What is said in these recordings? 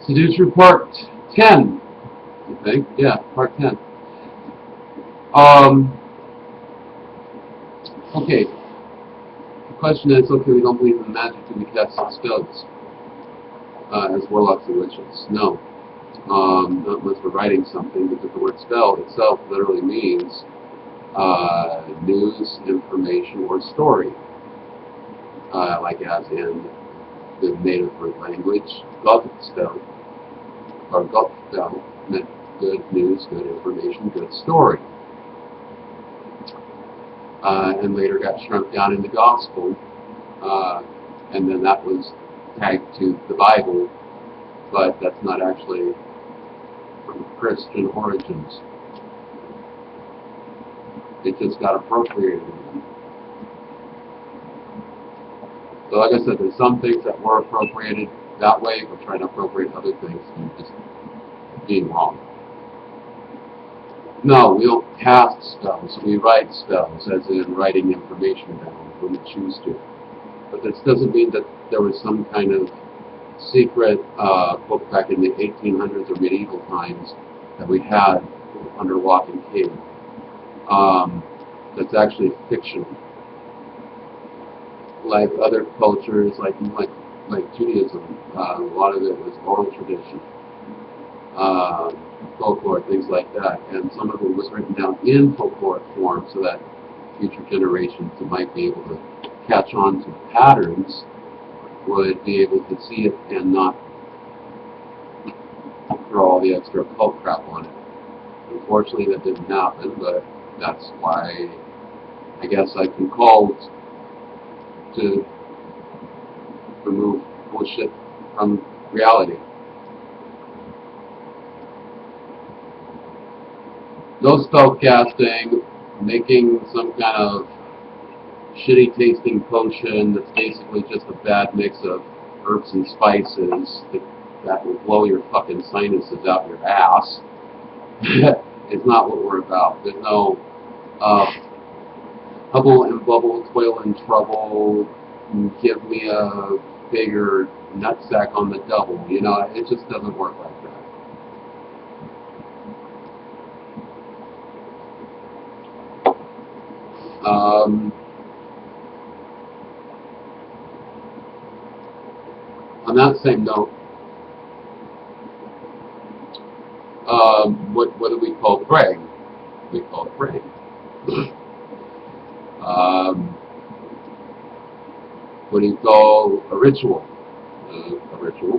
Sidutru Part 10, I think. Yeah, Part 10. Okay. The question is, okay, we don't believe in magic, do we cast spells as warlocks and witches? No. Not unless we're writing something, because the word spell itself literally means news, information, or story. Like as in the native language, Gothic spell, or Gothic spell meant good news, good information, good story. And later got shrunk down in the gospel, and then that was tagged to the Bible, but that's not actually from Christian origins. It just got appropriated. So like I said, there's some things that were appropriated that way, but trying to appropriate other things and just being wrong. No, we don't cast spells, we write spells, as in writing information down when we choose to. But this doesn't mean that there was some kind of secret book back in the 1800s or medieval times that we had under lock and key. That's actually fictional. Like other cultures, like Judaism, a lot of it was oral tradition, folklore, things like that, and some of it was written down in folkloric form so that future generations who might be able to catch on to patterns would be able to see it and not throw all the extra occult crap on it. Unfortunately, that didn't happen, but that's why I guess I've been called to remove bullshit from reality. No spell casting, making some kind of shitty tasting potion that's basically just a bad mix of herbs and spices that will blow your fucking sinuses out your ass. It's not what we're about. There's no hubble and bubble, toil and trouble, give me a bigger nutsack on the double. You know, it just doesn't work like that. On that same note, what do we call praying? We call it praying. What do you call a ritual? A ritual.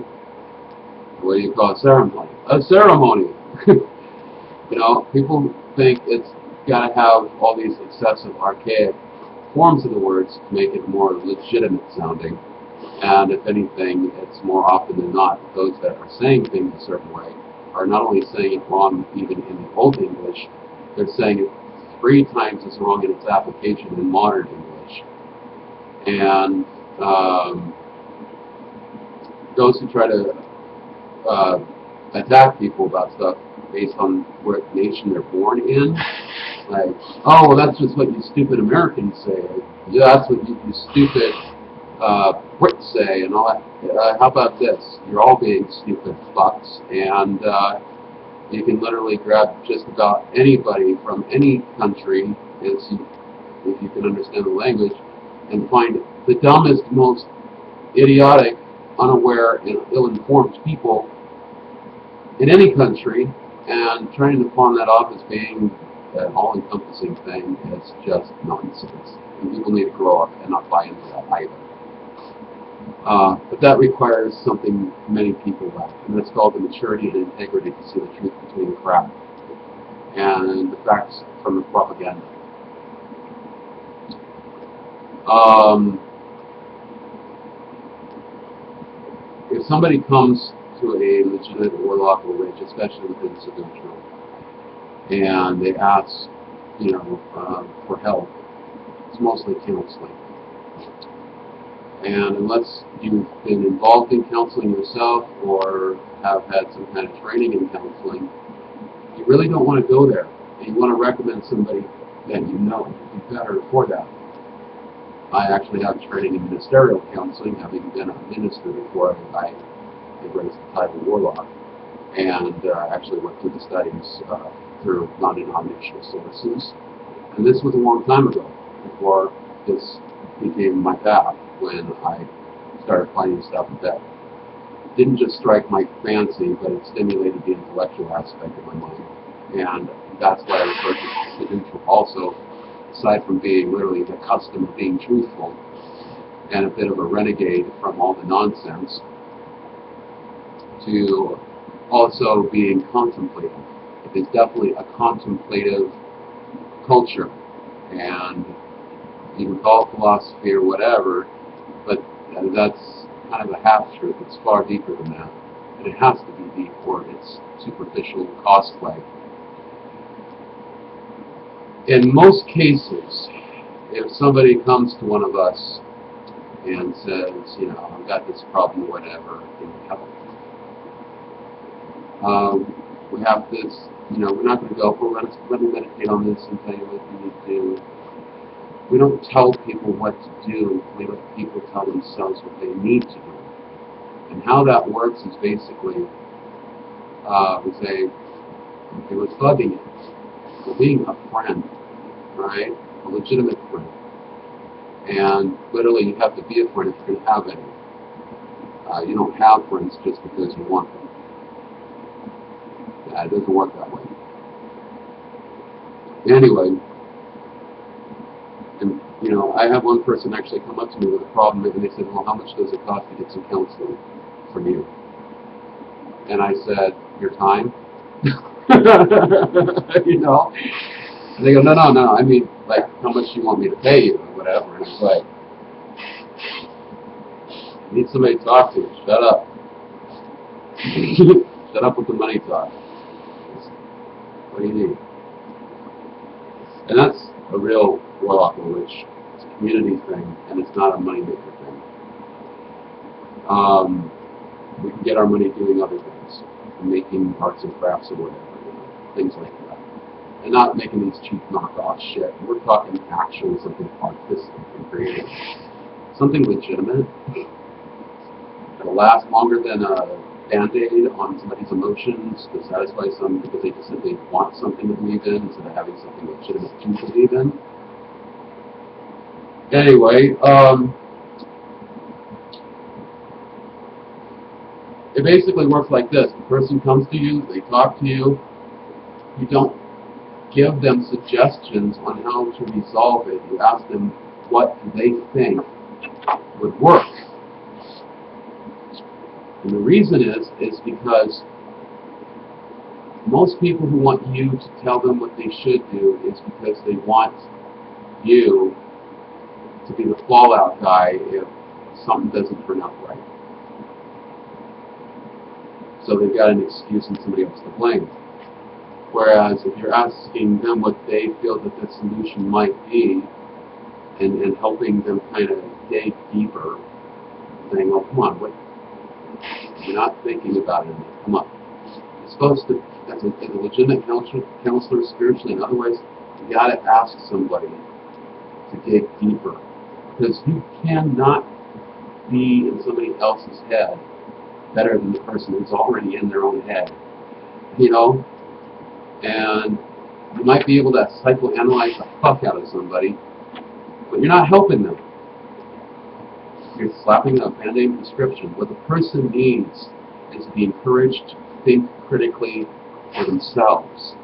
What do you call a ceremony? A ceremony. You know, people think it's got to have all these excessive, archaic forms of the words to make it more legitimate sounding. And if anything, it's more often than not those that are saying things a certain way are not only saying it wrong even in the Old English, they're saying it 3 times as wrong in its application in modern English. And those who try to attack people about stuff based on what nation they're born in, like, oh, well, that's just what you stupid Americans say. Yeah, that's what you stupid Brits say, and all that. How about this? You're all being stupid fucks, and you can literally grab just about anybody from any country, if you can understand the language, and find the dumbest, most idiotic, unaware, and ill-informed people in any country, and trying to pawn that off as being an all-encompassing thing is just nonsense. And people need to grow up and not buy into that either. But that requires something many people lack, and that's called the maturity and integrity to see the truth between the crap and the facts from the propaganda. If somebody comes to a legitimate warlock or witch, especially within Sidutru, and they ask, for help, it's mostly counseling. And unless you've been involved in counseling yourself or have had some kind of training in counseling, you really don't want to go there. And you want to recommend somebody that you know would be better for that. I actually have training in ministerial counseling, having been a minister before I embraced the title warlock, and actually went through the studies through non-denominational sources. And this was a long time ago, before this became my path, when I started finding stuff that didn't just strike my fancy, but it stimulated the intellectual aspect of my mind. And that's why I refer to Sidutru also, aside from being literally the custom of being truthful and a bit of a renegade from all the nonsense, to also being contemplative. It is definitely a contemplative culture, and you can call it philosophy or whatever, but that's kind of a half-truth. It's far deeper than that. And it has to be deep, or it's superficial, costly. In most cases, if somebody comes to one of us and says, you know, I've got this problem or whatever, can you help? We have this, you know, we're not going to go, well, let me meditate on this and tell you what you need to do. We don't tell people what to do. We let people tell themselves what they need to do. And how that works is basically, we say, okay, what's bugging you? Well, being a friend, right? A legitimate friend. And literally, you have to be a friend if you're going to have any. You don't have friends just because you want them. It doesn't work that way. Anyway, and, you know, I had one person actually come up to me with a problem, and they said, well, how much does it cost to get some counseling from you? And I said, your time? You know? And they go, no, I mean, like, how much do you want me to pay you, or whatever. And it's like, I need somebody to talk to. Shut up. Shut up with the money talk. What do you need? And that's a real warlock language. It's a community thing, and it's not a money-maker thing. We can get our money doing other things, making arts and crafts or whatever, you know, things like that. And not making these cheap knockoff shit. We're talking actual something artistic and creative. Something legitimate that'll last longer than a Band-Aid on somebody's emotions to satisfy some because they just simply want something to believe in instead of having something legitimate to believe in. Anyway, it basically works like this. The person comes to you, they talk to you, you don't give them suggestions on how to resolve it. You ask them what they think would work. And the reason is because most people who want you to tell them what they should do is because they want you to be the fallout guy if something doesn't turn out right. So they've got an excuse and somebody else to blame. Whereas if you're asking them what they feel that the solution might be, and helping them kind of dig deeper, saying, oh, come on, what? You're not thinking about it enough. Come on. You're supposed to, as a legitimate counselor spiritually and otherwise, you got to ask somebody to dig deeper. Because you cannot be in somebody else's head better than the person who's already in their own head. You know? And you might be able to psychoanalyze the fuck out of somebody, but you're not helping them. You're slapping a Band-Aid prescription. What the person needs is to be encouraged to think critically for themselves.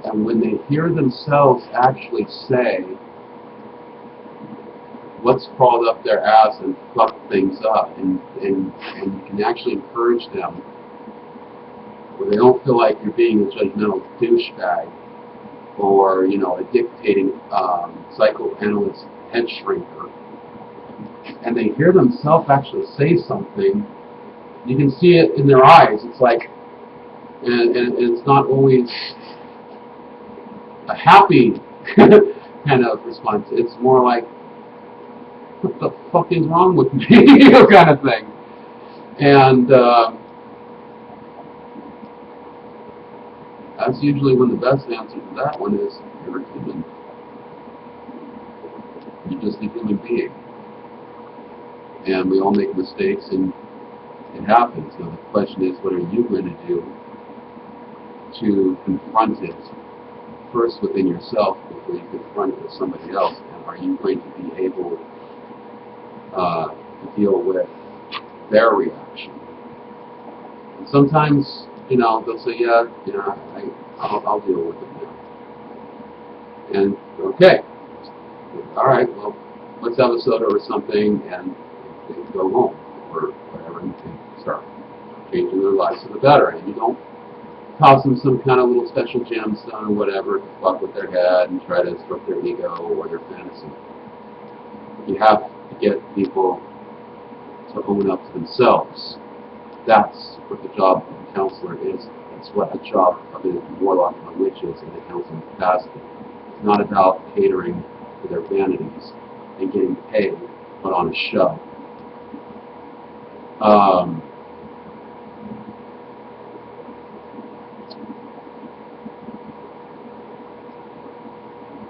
And when they hear themselves actually say what's crawled up their ass and fucked things up, and you can actually encourage them where they don't feel like you're being a judgmental douchebag or, you know, a dictating psychoanalyst head shrinker, and they hear themselves actually say something, you can see it in their eyes. It's like, and it's not always a happy kind of response. It's more like, what the fuck is wrong with me? Kind of thing. And that's usually when the best answer to that one is, you're a human. You're just a human being. And we all make mistakes, and it happens. Now the question is, what are you going to do to confront it first within yourself before you confront it with somebody else? And are you going to be able to deal with their reaction? And sometimes, they'll say, yeah, I'll deal with it now. And okay, all right, well, let's have a soda or something, and they can go home or whatever, and they start changing their lives for the better. And you don't toss them some kind of little special gemstone or whatever to fuck with their head and try to stroke their ego or their fantasy. You have to get people to own up to themselves. That's what the job of a counselor is. That's what the job of a warlock and a witch is in a counseling capacity. It's not about catering to their vanities and getting paid to put on a show.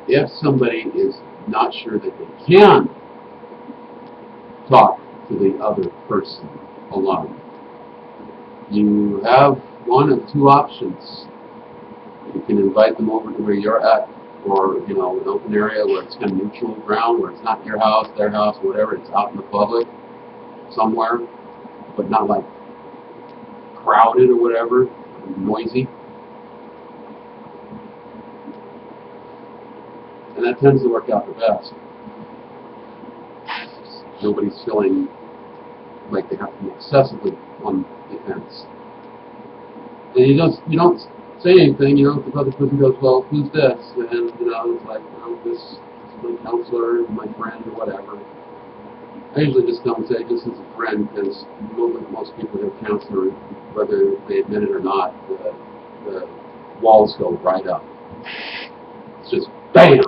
If somebody is not sure that they can talk to the other person alone, you have one of two options. You can invite them over to where you're at, or an open area where it's kind of neutral ground, where it's not your house, their house, whatever. It's out in the public somewhere, but not like crowded or whatever, noisy. And that tends to work out the best. Nobody's feeling like they have to be excessively on defense. And you don't say anything, if the other person goes, well, who's this? And, it's like, this is my counselor, my friend, or whatever. I usually just don't say this is a friend, because most people who have counselor, whether they admit it or not, the walls go right up. It's just BAM!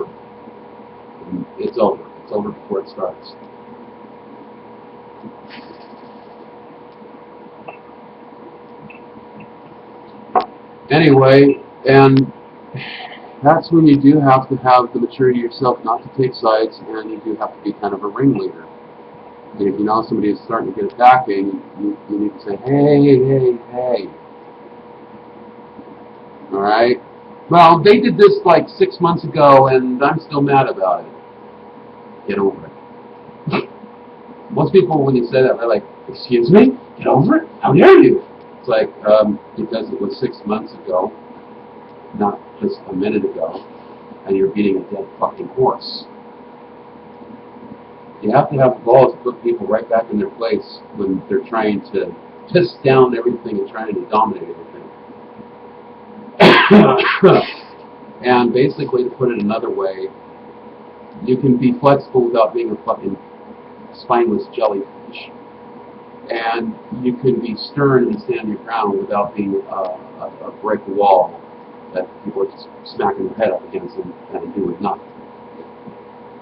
And it's over. It's over before it starts. Anyway, and that's when you do have to have the maturity yourself not to take sides, and you do have to be kind of a ringleader. And if you know somebody is starting to get attacking, you need to say, hey. Alright? Well, they did this like 6 months ago, and I'm still mad about it. Get over it. Most people, when you say that, they're like, excuse me? Get over it? How dare you? It's like, because it was 6 months ago, not just a minute ago, and you're beating a dead fucking horse. You have to have the balls to put people right back in their place when they're trying to piss down everything and trying to dominate everything. And basically, to put it another way, you can be flexible without being a fucking spineless jellyfish. And you can be stern and stand your ground without being a brick wall that people are just smacking their head up against and doing nothing.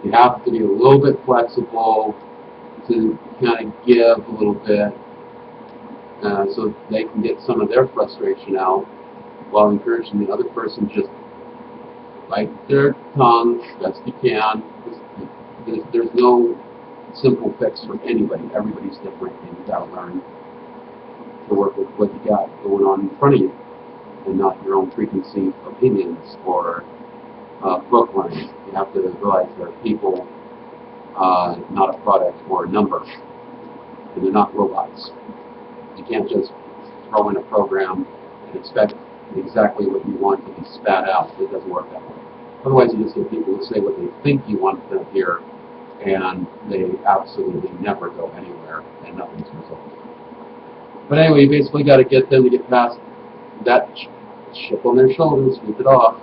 You have to be a little bit flexible to kind of give a little bit so they can get some of their frustration out while encouraging the other person just bite their tongue best you can. There's no simple fix for anybody. Everybody's different, and you've got to learn to work with what you got going on in front of you and not your own preconceived opinions or proclaims. You have to realize they're people, not a product or a number, and they're not robots. You can't just throw in a program and expect exactly what you want to be spat out. It doesn't work that way. Otherwise, you just get people to say what they think you want them to hear, and they absolutely never go anywhere, and nothing's resolved. But anyway, you basically got to get them to get past that chip on their shoulder, sweep it off,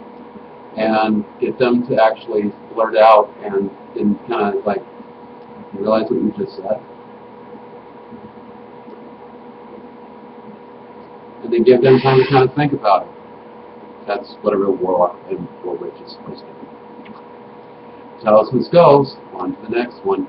and get them to actually blurt out and kind of like realize what you just said. And then give them time to kind of think about it. That's what a real warlock and war witch is supposed to do. Talismans goes, on to the next one.